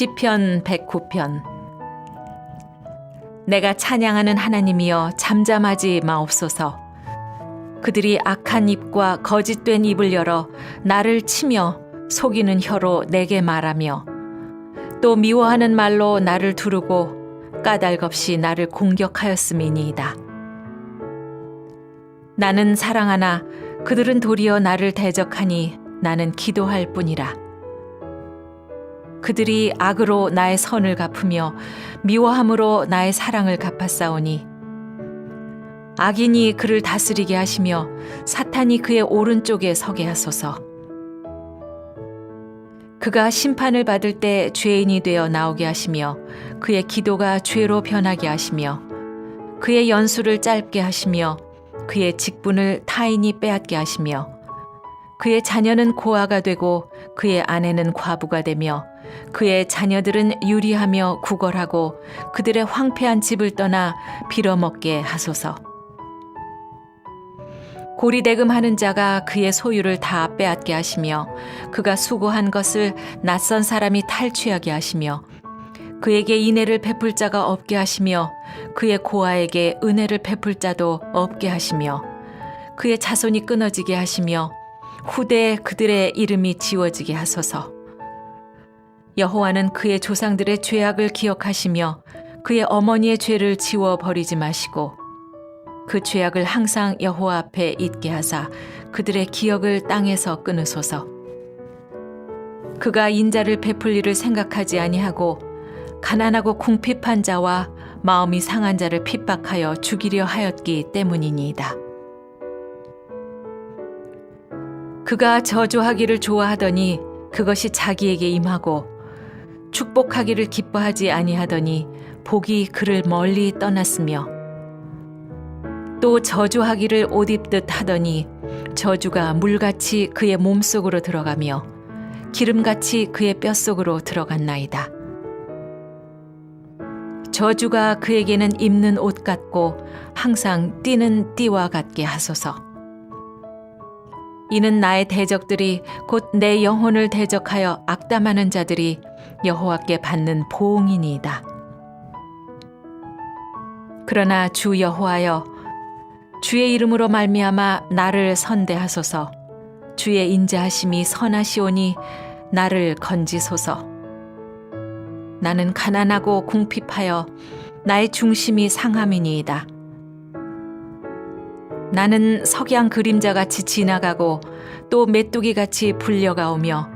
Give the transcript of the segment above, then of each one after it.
시편 109편. 내가 찬양하는 하나님이여 잠잠하지 마옵소서. 그들이 악한 입과 거짓된 입을 열어 나를 치며 속이는 혀로 내게 말하며 또 미워하는 말로 나를 두르고 까닭없이 나를 공격하였음이니이다. 나는 사랑하나 그들은 도리어 나를 대적하니 나는 기도할 뿐이라. 그들이 악으로 나의 선을 갚으며 미워함으로 나의 사랑을 갚았사오니 악인이 그를 다스리게 하시며 사탄이 그의 오른쪽에 서게 하소서. 그가 심판을 받을 때 죄인이 되어 나오게 하시며 그의 기도가 죄로 변하게 하시며 그의 연수를 짧게 하시며 그의 직분을 타인이 빼앗게 하시며 그의 자녀는 고아가 되고 그의 아내는 과부가 되며 그의 자녀들은 유리하며 구걸하고 그들의 황폐한 집을 떠나 빌어먹게 하소서. 고리대금하는 자가 그의 소유를 다 빼앗게 하시며 그가 수고한 것을 낯선 사람이 탈취하게 하시며 그에게 인애를 베풀 자가 없게 하시며 그의 고아에게 은혜를 베풀 자도 없게 하시며 그의 자손이 끊어지게 하시며 후대에 그들의 이름이 지워지게 하소서. 여호와는 그의 조상들의 죄악을 기억하시며 그의 어머니의 죄를 지워버리지 마시고 그 죄악을 항상 여호와 앞에 잊게 하사 그들의 기억을 땅에서 끊으소서. 그가 인자를 베풀 일을 생각하지 아니하고 가난하고 궁핍한 자와 마음이 상한 자를 핍박하여 죽이려 하였기 때문이니이다. 그가 저주하기를 좋아하더니 그것이 자기에게 임하고 축복하기를 기뻐하지 아니하더니 복이 그를 멀리 떠났으며 또 저주하기를 옷 입듯 하더니 저주가 물같이 그의 몸속으로 들어가며 기름같이 그의 뼛속으로 들어갔나이다. 저주가 그에게는 입는 옷 같고 항상 띠는 띠와 같게 하소서. 이는 나의 대적들이 곧 내 영혼을 대적하여 악담하는 자들이 여호와께 받는 보응이니이다. 그러나 주 여호와여, 주의 이름으로 말미암아 나를 선대하소서. 주의 인자하심이 선하시오니 나를 건지소서. 나는 가난하고 궁핍하여 나의 중심이 상함이니이다. 나는 석양 그림자같이 지나가고 또 메뚜기같이 불려가오며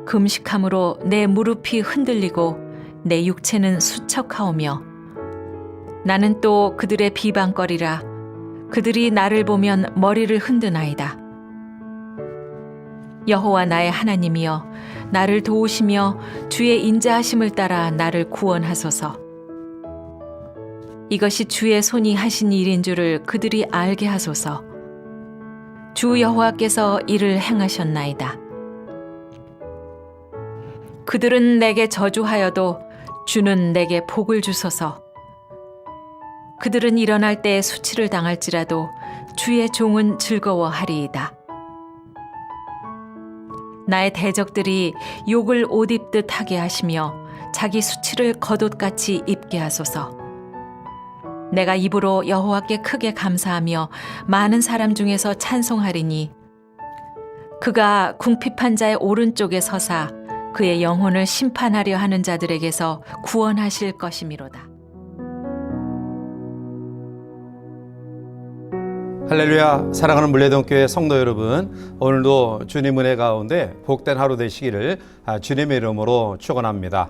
금식함으로 내 무릎이 흔들리고 내 육체는 수척하오며 나는 또 그들의 비방거리라. 그들이 나를 보면 머리를 흔드나이다. 여호와 나의 하나님이여, 나를 도우시며 주의 인자하심을 따라 나를 구원하소서. 이것이 주의 손이 하신 일인 줄을 그들이 알게 하소서. 주 여호와께서 이를 행하셨나이다. 그들은 내게 저주하여도 주는 내게 복을 주소서. 그들은 일어날 때 수치를 당할지라도 주의 종은 즐거워하리이다. 나의 대적들이 욕을 옷 입듯 하게 하시며 자기 수치를 겉옷같이 입게 하소서. 내가 입으로 여호와께 크게 감사하며 많은 사람 중에서 찬송하리니 그가 궁핍한 자의 오른쪽에 서사 그의 영혼을 심판하려 하는 자들에게서 구원하실 것이미로다. 할렐루야. 사랑하는 물레동교회 성도 여러분, 오늘도 주님 은혜 가운데 복된 하루 되시기를 주님의 이름으로 축원합니다.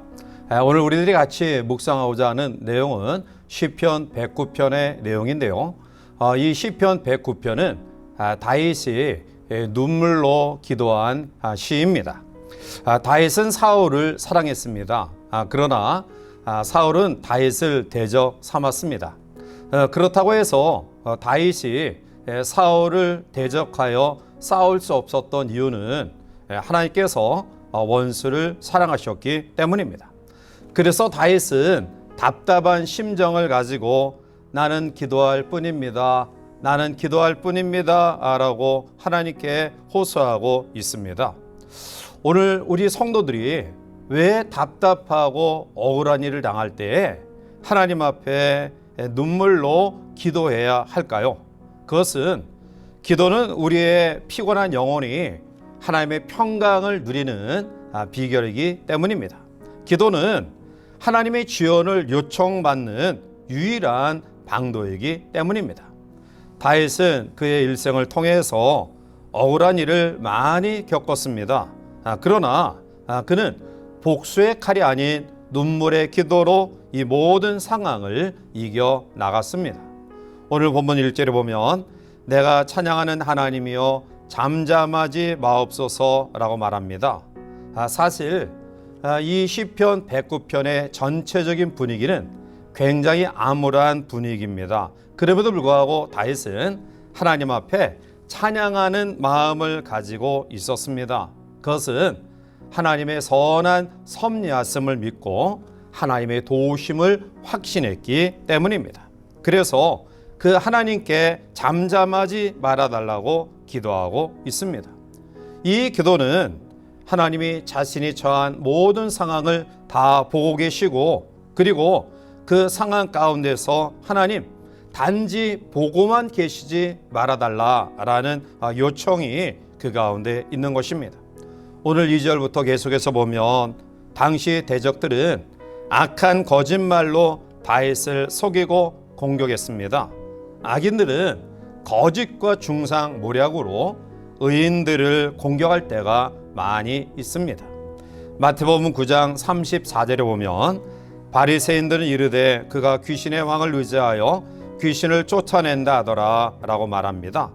오늘 우리들이 같이 묵상하고자 하는 내용은 시편 109편의 내용인데요. 이 시편 109편은 다윗이 눈물로 기도한 시입니다. 다윗은 사울을 사랑했습니다. 그러나 사울은 다윗을 대적 삼았습니다. 그렇다고 해서 다윗이 사울을 대적하여 싸울 수 없었던 이유는 하나님께서 원수를 사랑하셨기 때문입니다. 그래서 다윗은 답답한 심정을 가지고 나는 기도할 뿐입니다. 나는 기도할 뿐입니다. 라고 하나님께 호소하고 있습니다. 오늘 우리 성도들이 왜 답답하고 억울한 일을 당할 때에 하나님 앞에 눈물로 기도해야 할까요? 그것은 기도는 우리의 피곤한 영혼이 하나님의 평강을 누리는 비결이기 때문입니다. 기도는 하나님의 지원을 요청받는 유일한 방도이기 때문입니다. 다윗은 그의 일생을 통해서 억울한 일을 많이 겪었습니다. 그러나 그는 복수의 칼이 아닌 눈물의 기도로 이 모든 상황을 이겨 나갔습니다. 오늘 본문 1절에 보면 내가 찬양하는 하나님이여 잠잠하지 마옵소서라고 말합니다. 사실 이 시편 109편의 전체적인 분위기는 굉장히 암울한 분위기입니다. 그럼에도 불구하고 다윗은 하나님 앞에 찬양하는 마음을 가지고 있었습니다. 그것은 하나님의 선한 섭리하심을 믿고 하나님의 도우심을 확신했기 때문입니다. 그래서 그 하나님께 잠잠하지 말아달라고 기도하고 있습니다. 이 기도는 하나님이 자신이 처한 모든 상황을 다 보고 계시고 그리고 그 상황 가운데서 하나님 단지 보고만 계시지 말아달라라는 요청이 그 가운데 있는 것입니다. 오늘 2절부터 계속해서 보면 당시 대적들은 악한 거짓말로 다윗을 속이고 공격했습니다. 악인들은 거짓과 중상모략으로 의인들을 공격할 때가 많이 있습니다. 마태복음 9장 34절에 보면 바리새인들은 이르되 그가 귀신의 왕을 의지하여 귀신을 쫓아낸다 하더라 라고 말합니다.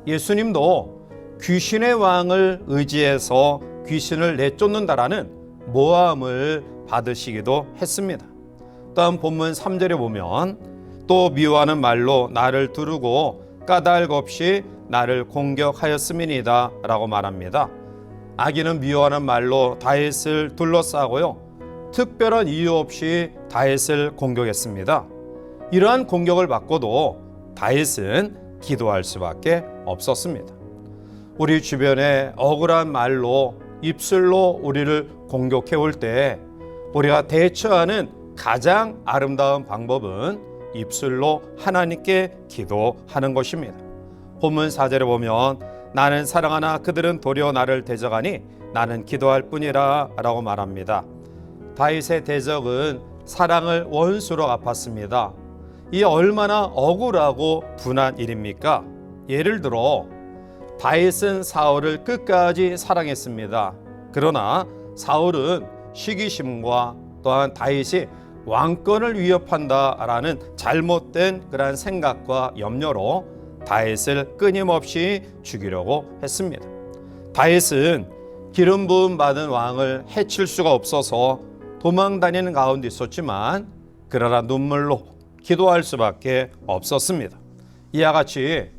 예수님도 귀신의 왕을 의지해서 귀신을 내쫓는다라는 모함을 받으시기도 했습니다. 다음 본문 3절에 보면 또 미워하는 말로 나를 두르고 까닭 없이 나를 공격하였음이니이다 라고 말합니다. 악인은 미워하는 말로 다윗을 둘러싸고요, 특별한 이유 없이 다윗을 공격했습니다. 이러한 공격을 받고도 다윗은 기도할 수밖에 없었습니다. 우리 주변에 억울한 말로 입술로 우리를 공격해 올 때 우리가 대처하는 가장 아름다운 방법은 입술로 하나님께 기도하는 것입니다. 본문 4절에 보면 나는 사랑하나 그들은 도리어 나를 대적하니 나는 기도할 뿐이라 라고 말합니다. 다윗의 대적은 사랑을 원수로 갚았습니다. 이 얼마나 억울하고 분한 일입니까? 예를 들어 다윗은 사울을 끝까지 사랑했습니다. 그러나 사울은 시기심과 또한 다윗이 왕권을 위협한다라는 잘못된 그러한 생각과 염려로 다윗을 끊임없이 죽이려고 했습니다. 다윗은 기름 부음 받은 왕을 해칠 수가 없어서 도망다니는 가운데 있었지만 그러나 눈물로 기도할 수밖에 없었습니다. 이와 같이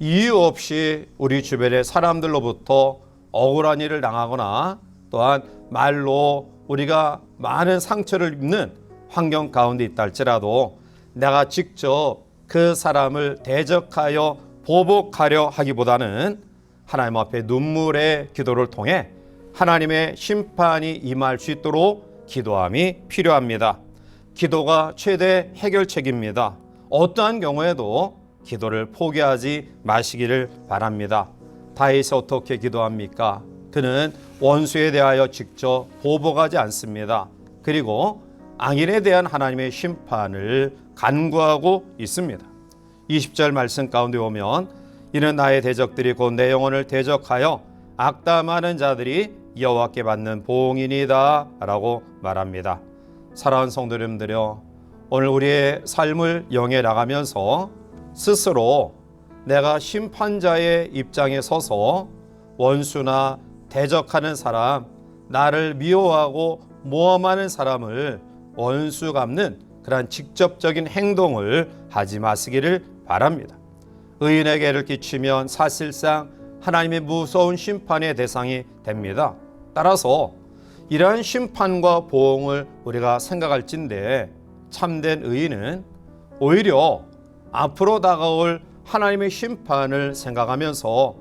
이유 없이 우리 주변의 사람들로부터 억울한 일을 당하거나 또한 말로 우리가 많은 상처를 입는 환경 가운데 있다 할지라도 내가 직접 그 사람을 대적하여 보복하려 하기보다는 하나님 앞에 눈물의 기도를 통해 하나님의 심판이 임할 수 있도록 기도함이 필요합니다. 기도가 최대 해결책입니다. 어떠한 경우에도 기도를 포기하지 마시기를 바랍니다. 다윗이 어떻게 기도합니까? 그는 원수에 대하여 직접 보복하지 않습니다. 그리고 악인에 대한 하나님의 심판을 간구하고 있습니다. 20절 말씀 가운데 보면 이는 나의 대적들이 곧 내 영혼을 대적하여 악담하는 자들이 여호와께 받는 보응이니이다 라고 말합니다. 사랑하는 성도 여러분들요, 오늘 우리의 삶을 영해 나가면서 스스로 내가 심판자의 입장에 서서 원수나 대적하는 사람, 나를 미워하고 모함하는 사람을 원수 갚는 그러한 직접적인 행동을 하지 마시기를 바랍니다. 의인에게 해를 끼치면 사실상 하나님의 무서운 심판의 대상이 됩니다. 따라서 이러한 심판과 보응을 우리가 생각할진데 참된 의인은 오히려 앞으로 다가올 하나님의 심판을 생각하면서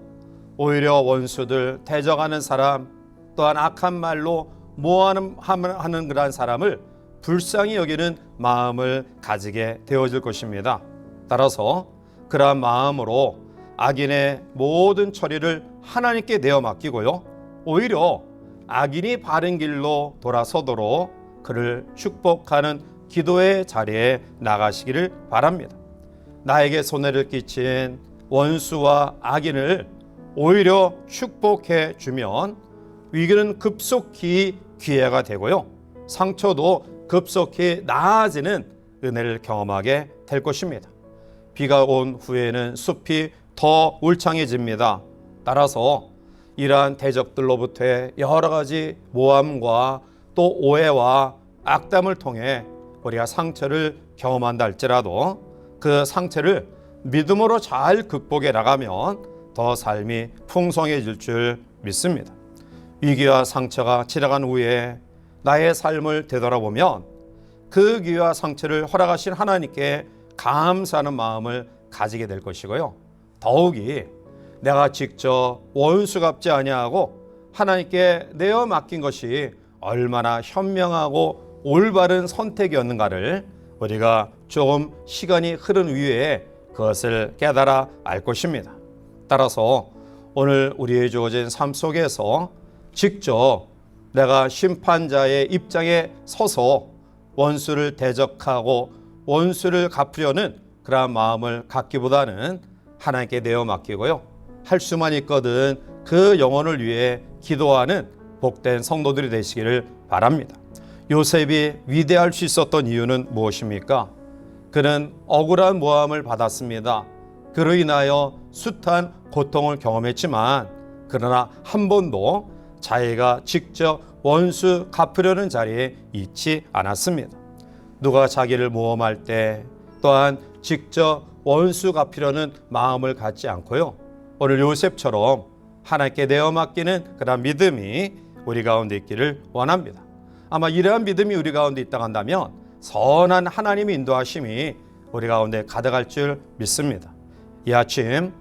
오히려 원수들, 대적하는 사람, 또한 악한 말로 모함하는 그러한 사람을 불쌍히 여기는 마음을 가지게 되어질 것입니다. 따라서 그러한 마음으로 악인의 모든 처리를 하나님께 내어 맡기고요, 오히려 악인이 바른 길로 돌아서도록 그를 축복하는 기도의 자리에 나가시기를 바랍니다. 나에게 손해를 끼친 원수와 악인을 오히려 축복해 주면 위기는 급속히 기회가 되고요, 상처도 급속히 나아지는 은혜를 경험하게 될 것입니다. 비가 온 후에는 숲이 더 울창해집니다. 따라서 이러한 대적들로부터의 여러 가지 모함과 또 오해와 악담을 통해 우리가 상처를 경험한다 할지라도 그 상처를 믿음으로 잘 극복해 나가면 더 삶이 풍성해질 줄 믿습니다. 위기와 상처가 지나간 후에 나의 삶을 되돌아보면 그 위기와 상처를 허락하신 하나님께 감사하는 마음을 가지게 될 것이고요, 더욱이 내가 직접 원수 갚지 아니하고 하나님께 내어 맡긴 것이 얼마나 현명하고 올바른 선택이었는가를 우리가 조금 시간이 흐른 이후에 그것을 깨달아 알 것입니다. 따라서 오늘 우리의 주어진 삶 속에서 직접 내가 심판자의 입장에 서서 원수를 대적하고 원수를 갚으려는 그러한 마음을 갖기보다는 하나님께 내어 맡기고요, 할 수만 있거든 그 영혼을 위해 기도하는 복된 성도들이 되시기를 바랍니다. 요셉이 위대할 수 있었던 이유는 무엇입니까? 그는 억울한 모함을 받았습니다. 그로 인하여 숱한 고통을 경험했지만 그러나 한 번도 자기가 직접 원수 갚으려는 자리에 있지 않았습니다. 누가 자기를 모험할 때 또한 직접 원수 갚으려는 마음을 갖지 않고요, 오늘 요셉처럼 하나님께 내어 맡기는 그런 믿음이 우리 가운데 있기를 원합니다. 아마 이러한 믿음이 우리 가운데 있다고 한다면 선한 하나님의 인도하심이 우리 가운데 가득할 줄 믿습니다. 이 아침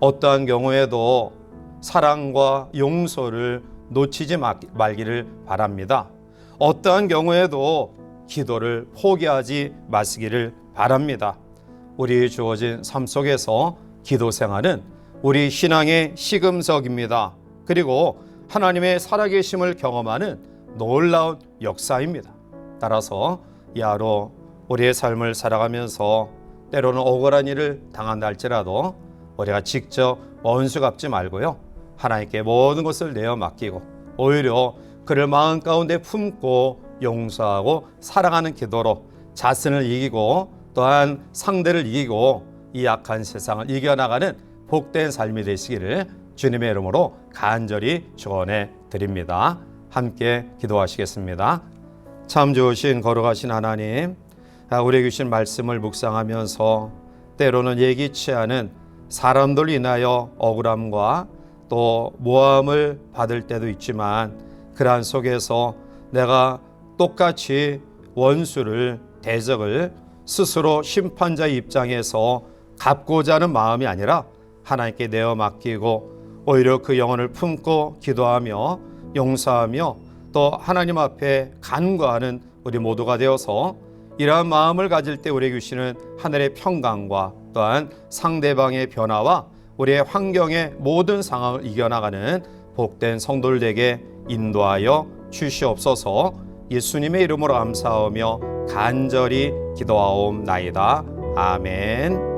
어떠한 경우에도 사랑과 용서를 놓치지 말기를 바랍니다. 어떠한 경우에도 기도를 포기하지 마시기를 바랍니다. 우리 주어진 삶 속에서 기도 생활은 우리 신앙의 시금석입니다. 그리고 하나님의 살아계심을 경험하는 놀라운 역사입니다. 따라서 이 하루 우리의 삶을 살아가면서 때로는 억울한 일을 당한다 할지라도 우리가 직접 원수 갚지 말고요, 하나님께 모든 것을 내어 맡기고 오히려 그를 마음 가운데 품고 용서하고 사랑하는 기도로 자신을 이기고 또한 상대를 이기고 이 약한 세상을 이겨나가는 복된 삶이 되시기를 주님의 이름으로 간절히 축원해 드립니다. 함께 기도하시겠습니다. 참 좋으신 거룩하신 하나님, 우리에게 주신 말씀을 묵상하면서 때로는 예기치 않은 사람들 인하여 억울함과 또 모함을 받을 때도 있지만 그러한 속에서 내가 똑같이 원수를 대적을 스스로 심판자의 입장에서 갚고자 하는 마음이 아니라 하나님께 내어 맡기고 오히려 그 영혼을 품고 기도하며 용서하며 또 하나님 앞에 간구하는 우리 모두가 되어서 이러한 마음을 가질 때 우리에게 주시는 하늘의 평강과 또한 상대방의 변화와 우리의 환경의 모든 상황을 이겨나가는 복된 성도들 되게 인도하여 주시옵소서. 예수님의 이름으로 감사하며 간절히 기도하옵나이다. 아멘.